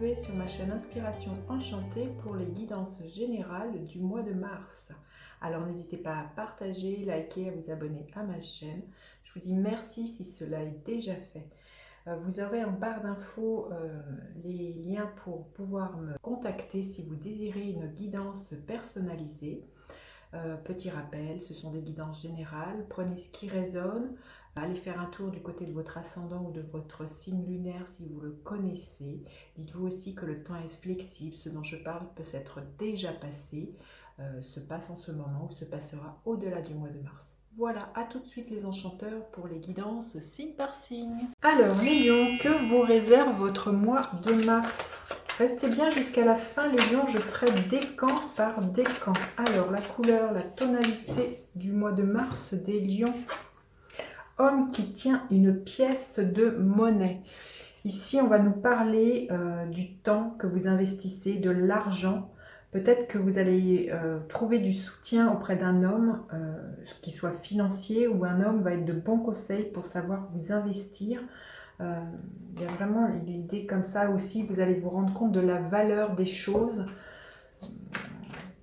retrouver sur ma chaîne Inspiration Enchantée pour les guidances générales du mois de mars. Alors n'hésitez pas à partager, liker, à vous abonner à ma chaîne. Je vous dis merci si cela est déjà fait. Vous aurez en barre d'infos les liens pour pouvoir me contacter si vous désirez une guidance personnalisée. Petit rappel, ce sont des guidances générales. Prenez ce qui résonne. Allez faire un tour du côté de votre ascendant ou de votre signe lunaire si vous le connaissez. Dites-vous aussi que le temps est flexible. Ce dont je parle peut s'être déjà passé, se passe en ce moment ou se passera au-delà du mois de mars. Voilà, à tout de suite les enchanteurs pour les guidances signe par signe. Alors les lions, que vous réserve votre mois de mars? Restez bien jusqu'à la fin les lions, je ferai décan par décan. Alors la couleur, la tonalité du mois de mars des lions. Homme qui tient une pièce de monnaie. Ici on va nous parler du temps que vous investissez, de l'argent. Peut-être que vous allez trouver du soutien auprès d'un homme, qui soit financier, ou un homme va être de bons conseils pour savoir vous investir. Il y a vraiment l'idée comme ça aussi, vous allez vous rendre compte de la valeur des choses.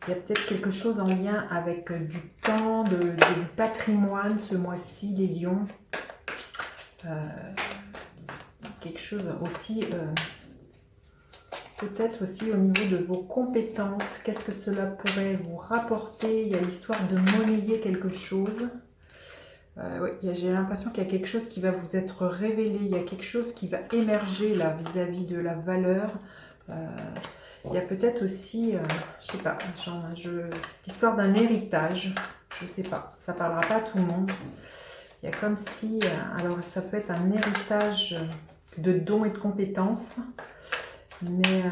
Il y a peut-être quelque chose en lien avec du temps, du patrimoine ce mois-ci, les lions. Quelque chose aussi, peut-être aussi au niveau de vos compétences. Qu'est-ce que cela pourrait vous rapporter? Il y a l'histoire de monnayer quelque chose. Oui, j'ai l'impression qu'il y a quelque chose qui va vous être révélé, il y a quelque chose qui va émerger là vis-à-vis de la valeur. Il y a peut-être aussi, je sais pas, l'histoire d'un héritage, je sais pas, ça parlera pas à tout le monde. Il y a comme si, alors ça peut être un héritage de dons et de compétences, mais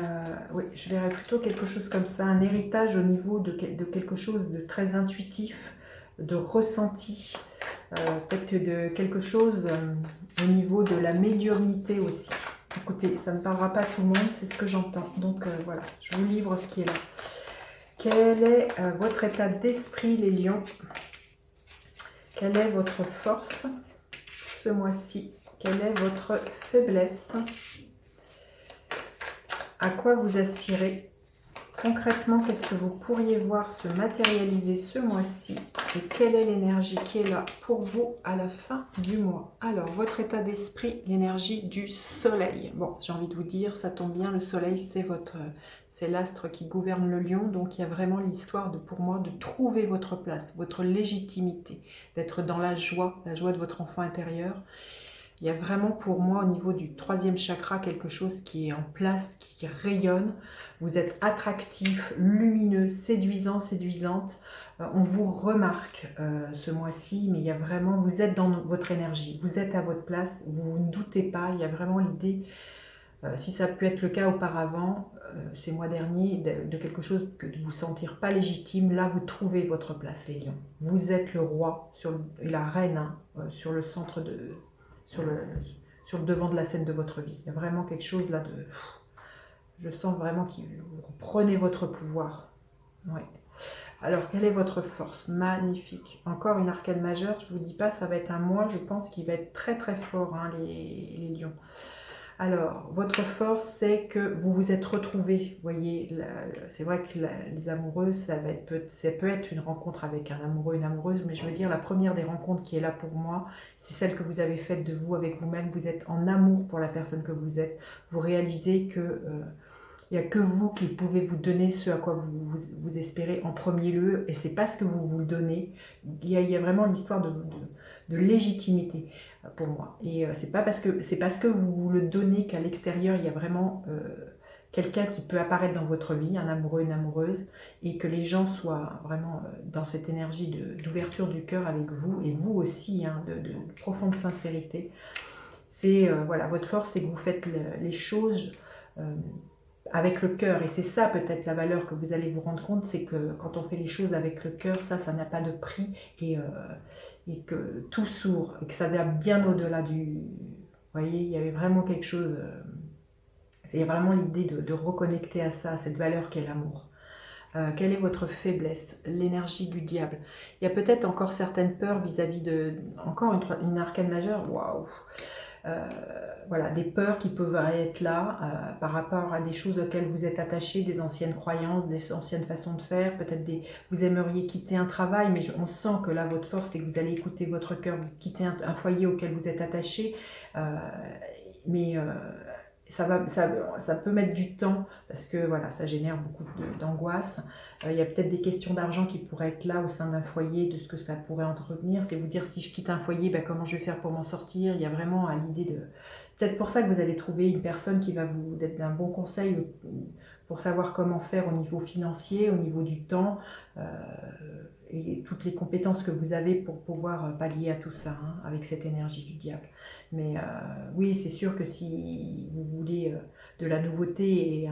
oui, je verrais plutôt quelque chose comme ça, un héritage au niveau de quelque chose de très intuitif, de ressenti. Peut-être de quelque chose au niveau de la médiumnité aussi. Écoutez, ça ne parlera pas à tout le monde, c'est ce que j'entends. Donc voilà, je vous livre ce qui est là. Quel est votre état d'esprit, les lions? Quelle est votre force ce mois-ci? Quelle est votre faiblesse? À quoi vous aspirez? Concrètement, qu'est-ce que vous pourriez voir se matérialiser ce mois-ci? Et quelle est l'énergie qui est là pour vous à la fin du mois? Alors, votre état d'esprit, l'énergie du soleil. Bon, j'ai envie de vous dire, ça tombe bien, le soleil, c'est l'astre qui gouverne le lion. Donc, il y a vraiment l'histoire, pour moi, de trouver votre place, votre légitimité, d'être dans la joie de votre enfant intérieur. Il y a vraiment pour moi au niveau du 3e chakra quelque chose qui est en place, qui rayonne. Vous êtes attractif, lumineux, séduisant, séduisante. On vous remarque ce mois-ci, mais il y a vraiment, vous êtes dans votre énergie, vous êtes à votre place, vous ne doutez pas, il y a vraiment l'idée, si ça peut être le cas auparavant, ces mois derniers, de quelque chose que de vous sentir pas légitime, là vous trouvez votre place les lions. Vous êtes le roi, la reine, hein, sur le centre sur le devant de la scène de votre vie. Il y a vraiment quelque chose là de... Je sens vraiment que vous reprenez votre pouvoir. Ouais. Alors, quelle est votre force? Magnifique. Encore une arcane majeure, je ne vous dis pas, ça va être un mois, je pense qu'il va être très très fort, hein, les lions. Alors, votre force, c'est que vous vous êtes retrouvés. Vous voyez, c'est vrai que les amoureux, ça peut être une rencontre avec un amoureux, une amoureuse, mais je veux dire, la première des rencontres qui est là pour moi, c'est celle que vous avez faite de vous avec vous-même. Vous êtes en amour pour la personne que vous êtes. Vous réalisez que il n'y a que vous qui pouvez vous donner ce à quoi vous espérez en premier lieu, et c'est parce que vous vous le donnez. Il y a vraiment l'histoire de légitimité pour moi. Et c'est parce que vous vous le donnez qu'à l'extérieur, il y a vraiment quelqu'un qui peut apparaître dans votre vie, un amoureux, une amoureuse, et que les gens soient vraiment dans cette énergie d'ouverture du cœur avec vous, et vous aussi, hein, de profonde sincérité. C'est voilà, votre force, c'est que vous faites les choses avec le cœur, et c'est ça peut-être la valeur que vous allez vous rendre compte, c'est que quand on fait les choses avec le cœur, ça n'a pas de prix, et que tout s'ouvre, et que ça va bien au-delà du... Vous voyez, il y avait vraiment quelque chose, il y a vraiment l'idée de reconnecter à ça, à cette valeur qu'est l'amour. Quelle est votre faiblesse? L'énergie du diable. Il y a peut-être encore certaines peurs vis-à-vis de... Encore une arcane majeure, waouh! voilà, des peurs qui peuvent être là par rapport à des choses auxquelles vous êtes attaché, des anciennes croyances, des anciennes façons de faire, peut-être vous aimeriez quitter un travail, mais on sent que là, votre force, c'est que vous allez écouter votre cœur, vous quittez un foyer auquel vous êtes attaché, mais ça peut mettre du temps parce que voilà, ça génère beaucoup d'angoisse. Il y a peut-être des questions d'argent qui pourraient être là au sein d'un foyer, de ce que ça pourrait entretenir. C'est vous dire si je quitte un foyer, ben, comment je vais faire pour m'en sortir. Il y a vraiment l'idée de... Peut-être pour ça que vous allez trouver une personne qui va vous être d'un bon conseil pour savoir comment faire au niveau financier, au niveau du temps. Et toutes les compétences que vous avez pour pouvoir pallier à tout ça, hein, avec cette énergie du diable. Mais oui, c'est sûr que si vous voulez de la nouveauté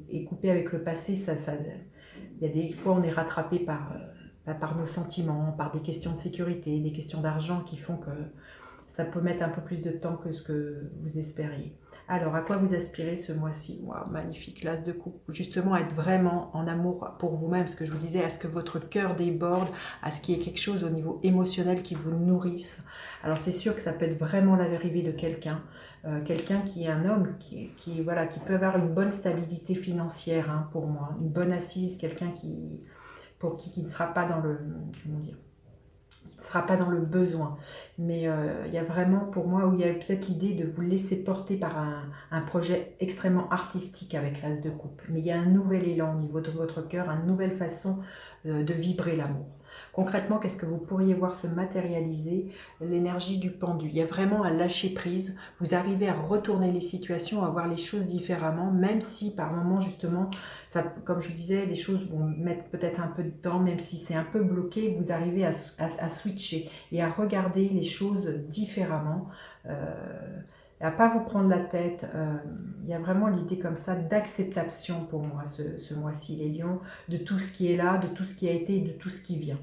et couper avec le passé, il y a des fois on est rattrapé par nos sentiments, par des questions de sécurité, des questions d'argent qui font que ça peut mettre un peu plus de temps que ce que vous espériez. Alors, à quoi vous aspirez ce mois-ci? Wow, magnifique, l'as de coupe. Justement, être vraiment en amour pour vous-même, ce que je vous disais, à ce que votre cœur déborde, à ce qu'il y ait quelque chose au niveau émotionnel qui vous nourrisse. Alors, c'est sûr que ça peut être vraiment l'arrivée de quelqu'un, quelqu'un qui est un homme, voilà, qui peut avoir une bonne stabilité financière, hein, pour moi, une bonne assise, quelqu'un pour qui ne sera pas dans le... Comment dire, ne sera pas dans le besoin. Mais il y a vraiment pour moi où il y a peut-être l'idée de vous laisser porter par un projet extrêmement artistique avec l'as de coupe. Mais il y a un nouvel élan au niveau de votre cœur, une nouvelle façon de vibrer l'amour. Concrètement, qu'est-ce que vous pourriez voir se matérialiser? L'énergie du pendu. Il y a vraiment un lâcher prise. Vous arrivez à retourner les situations, à voir les choses différemment, même si par moments justement, ça, comme je vous disais, les choses vont mettre peut-être un peu de temps, même si c'est un peu bloqué, vous arrivez à switcher et à regarder les choses différemment. À pas vous prendre la tête. Il y a vraiment l'idée comme ça d'acceptation pour moi ce mois-ci, les lions, de tout ce qui est là, de tout ce qui a été et de tout ce qui vient.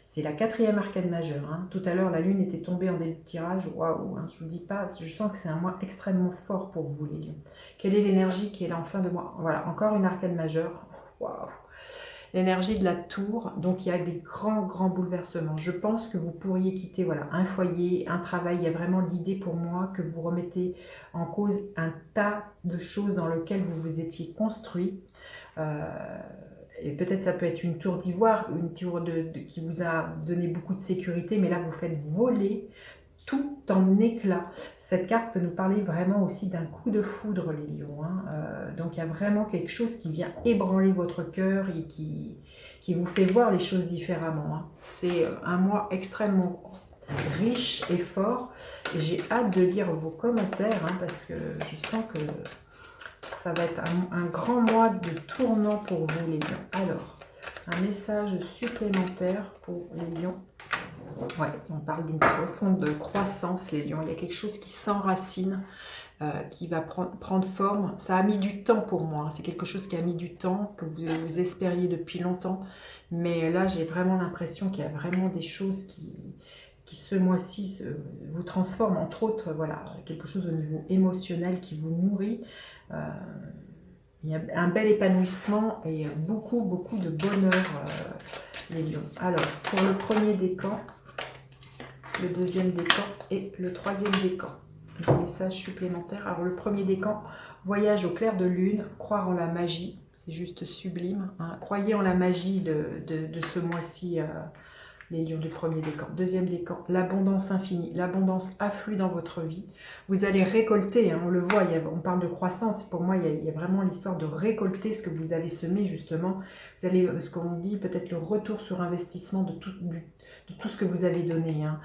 C'est la 4e arcane majeure. Hein. Tout à l'heure, la lune était tombée en début de tirage. Waouh, hein, je vous dis pas, je sens que c'est un mois extrêmement fort pour vous, les lions. Quelle est l'énergie qui est là en fin de mois? Voilà, encore une arcane majeure. Waouh. L'énergie de la tour, donc il y a des grands bouleversements. Je pense que vous pourriez quitter voilà, un foyer, un travail. Il y a vraiment l'idée pour moi que vous remettez en cause un tas de choses dans lesquelles vous vous étiez construit. Et peut-être ça peut être une tour d'ivoire, une tour qui vous a donné beaucoup de sécurité, mais là vous faites voler tout en éclat. Cette carte peut nous parler vraiment aussi d'un coup de foudre, les lions. Hein. Donc il y a vraiment quelque chose qui vient ébranler votre cœur et qui vous fait voir les choses différemment. Hein. C'est un mois extrêmement riche et fort. Et j'ai hâte de lire vos commentaires, hein, parce que je sens que ça va être un grand mois de tournant pour vous, les lions. Alors, un message supplémentaire pour les lions. Ouais, on parle d'une profonde croissance, les lions. Il y a quelque chose qui s'enracine, qui va prendre forme. Ça a mis du temps pour moi. Hein. C'est quelque chose qui a mis du temps, que vous espériez depuis longtemps. Mais là, j'ai vraiment l'impression qu'il y a vraiment des choses qui ce mois-ci vous transforment. Entre autres, voilà, quelque chose au niveau émotionnel qui vous nourrit. Il y a un bel épanouissement et beaucoup de bonheur, les lions. Alors, pour le premier décan, le deuxième décan et le troisième décan. Des messages supplémentaires. Alors le premier décan, voyage au clair de lune, croire en la magie, c'est juste sublime. Hein. Croyez en la magie de ce mois-ci, les lions du premier décan. Deuxième décan, l'abondance infinie. L'abondance afflue dans votre vie. Vous allez récolter, hein, on le voit, on parle de croissance. Pour moi, il y a vraiment l'histoire de récolter ce que vous avez semé, justement. Vous allez, ce qu'on dit, peut-être le retour sur investissement de tout ce que vous avez donné. Hein.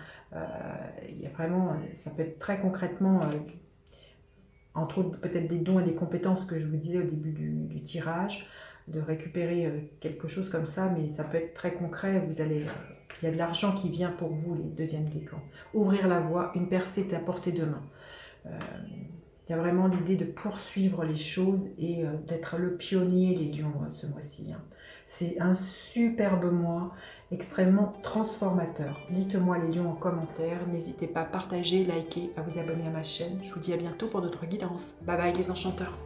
Il y a vraiment, ça peut être très concrètement, entre autres peut-être des dons et des compétences que je vous disais au début du tirage, de récupérer quelque chose comme ça, mais ça peut être très concret. Il y a de l'argent qui vient pour vous, les deuxièmes décans. Ouvrir la voie, une percée est à portée de main. Il y a vraiment l'idée de poursuivre les choses et d'être le pionnier, les lions, ce mois-ci. Hein. C'est un superbe mois, extrêmement transformateur. Dites-moi les lions en commentaire. N'hésitez pas à partager, liker, à vous abonner à ma chaîne. Je vous dis à bientôt pour d'autres guidances. Bye bye les enchanteurs.